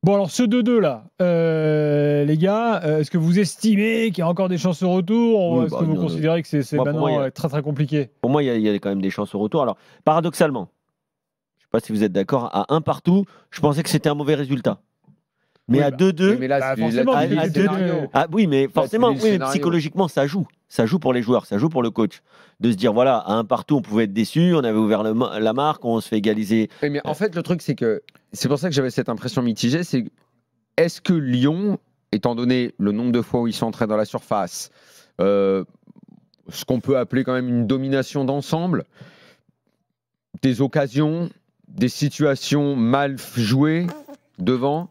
Bon, alors ce 2-2 là, les gars, est-ce que vous estimez qu'il y a encore des chances au retour ou Oui, est-ce que vous considérez que c'est moi, maintenant très très compliqué? Pour moi, il y a quand même des chances au retour. Alors, paradoxalement, je ne sais pas si vous êtes d'accord, à 1 partout, je pensais que c'était un mauvais résultat. Mais à 2-2, oui, mais là, forcément, tu lis à le scénario. oui, mais forcément, tu lis le scénario. psychologiquement, ça joue. Ça joue pour les joueurs, ça joue pour le coach. De se dire, voilà, à 1 partout, on pouvait être déçu, on avait ouvert la marque, on se fait égaliser. Oui, mais en fait, le truc, c'est que c'est pour ça que j'avais cette impression mitigée. C'est est-ce que Lyon, étant donné le nombre de fois où ils sont entrés dans la surface, ce qu'on peut appeler quand même une domination d'ensemble, des occasions, des situations mal jouées devant,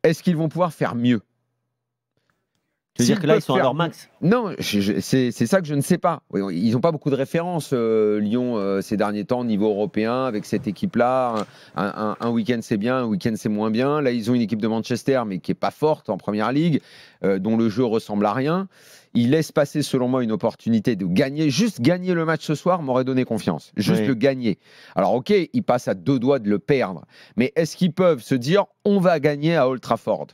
est-ce qu'ils vont pouvoir faire mieux? Tu veux dire que là, ils sont à leur max? Non, c'est ça que je ne sais pas. Ils n'ont pas beaucoup de références, Lyon, ces derniers temps, au niveau européen, avec cette équipe-là. Un week-end, c'est bien, un week-end, c'est moins bien. Là, ils ont une équipe de Manchester, mais qui n'est pas forte en Première Ligue, dont le jeu ressemble à rien. Ils laissent passer, selon moi, une opportunité de gagner. Juste gagner le match ce soir m'aurait donné confiance. Juste le gagner. Alors, OK, ils passent à 2 doigts de le perdre. Mais est-ce qu'ils peuvent se dire, on va gagner à Old Trafford?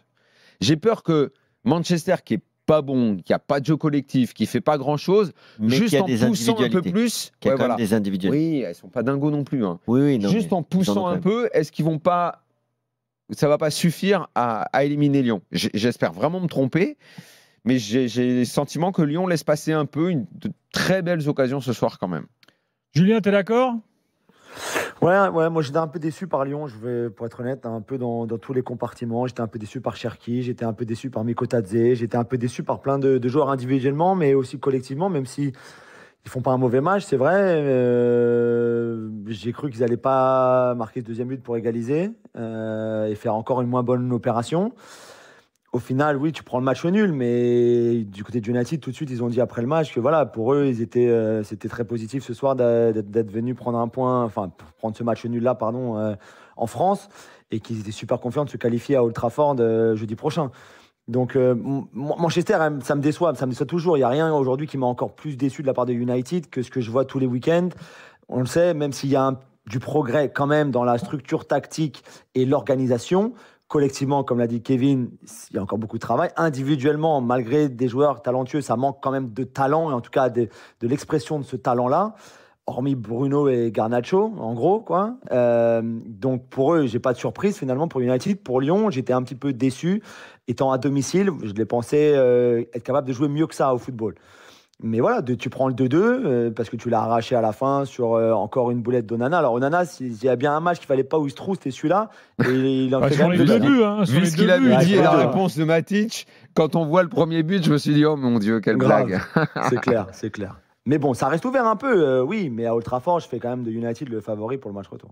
J'ai peur que Manchester, qui est pas bon, qui a pas de jeu collectif, qui fait pas grand chose, mais juste qui a en des poussant un peu plus, qui a quand même des individualités. Oui, elles sont pas dingos non plus. Hein. Oui, non, juste en poussant un peu, est-ce qu'ils vont pas, ça va pas suffire à éliminer Lyon? J'espère vraiment me tromper, mais j'ai le sentiment que Lyon laisse passer un peu de très belles occasions ce soir quand même. Julien, t'es d'accord? Ouais, moi j'étais un peu déçu par Lyon, pour être honnête, un peu dans tous les compartiments. J'étais un peu déçu par Cherki, j'étais un peu déçu par Mikotadze, j'étais un peu déçu par plein de joueurs individuellement, mais aussi collectivement, même si ils font pas un mauvais match, c'est vrai. J'ai cru qu'ils n'allaient pas marquer ce deuxième but pour égaliser et faire encore une moins bonne opération. Au final, oui, tu prends le match au nul, mais du côté de United, tout de suite, ils ont dit après le match que voilà, pour eux, c'était très positif ce soir d'être venus prendre un point, enfin, prendre ce match nul-là, pardon, en France, et qu'ils étaient super confiants de se qualifier à Old Trafford jeudi prochain. Donc, Manchester, ça me déçoit toujours. Il n'y a rien aujourd'hui qui m'a encore plus déçu de la part de United que ce que je vois tous les week-ends. On le sait, même s'il y a du progrès quand même dans la structure tactique et l'organisation. Collectivement, comme l'a dit Kevin, il y a encore beaucoup de travail. Individuellement, malgré des joueurs talentueux, ça manque quand même de talent, et en tout cas de l'expression de ce talent-là, hormis Bruno et Garnacho, en gros, quoi. Donc pour eux, j'ai pas de surprise finalement pour United. Pour Lyon, j'étais un petit peu déçu. Étant à domicile, je les pensais être capable de jouer mieux que ça au football. Mais voilà, tu prends le 2-2 parce que tu l'as arraché à la fin sur encore une boulette d'Onana. Alors Onana, il y a bien un match qu'il fallait pas où il se trouve, c'était celui-là. Et il en fait sur les deux buts, hein, Vu ce qu'il avait dit et la réponse de Matic, quand on voit le premier but, je me suis dit, oh mon Dieu, quelle blague. C'est clair, c'est clair. Mais bon, ça reste ouvert un peu, oui, mais à Old Trafford, je fais quand même de United le favori pour le match retour.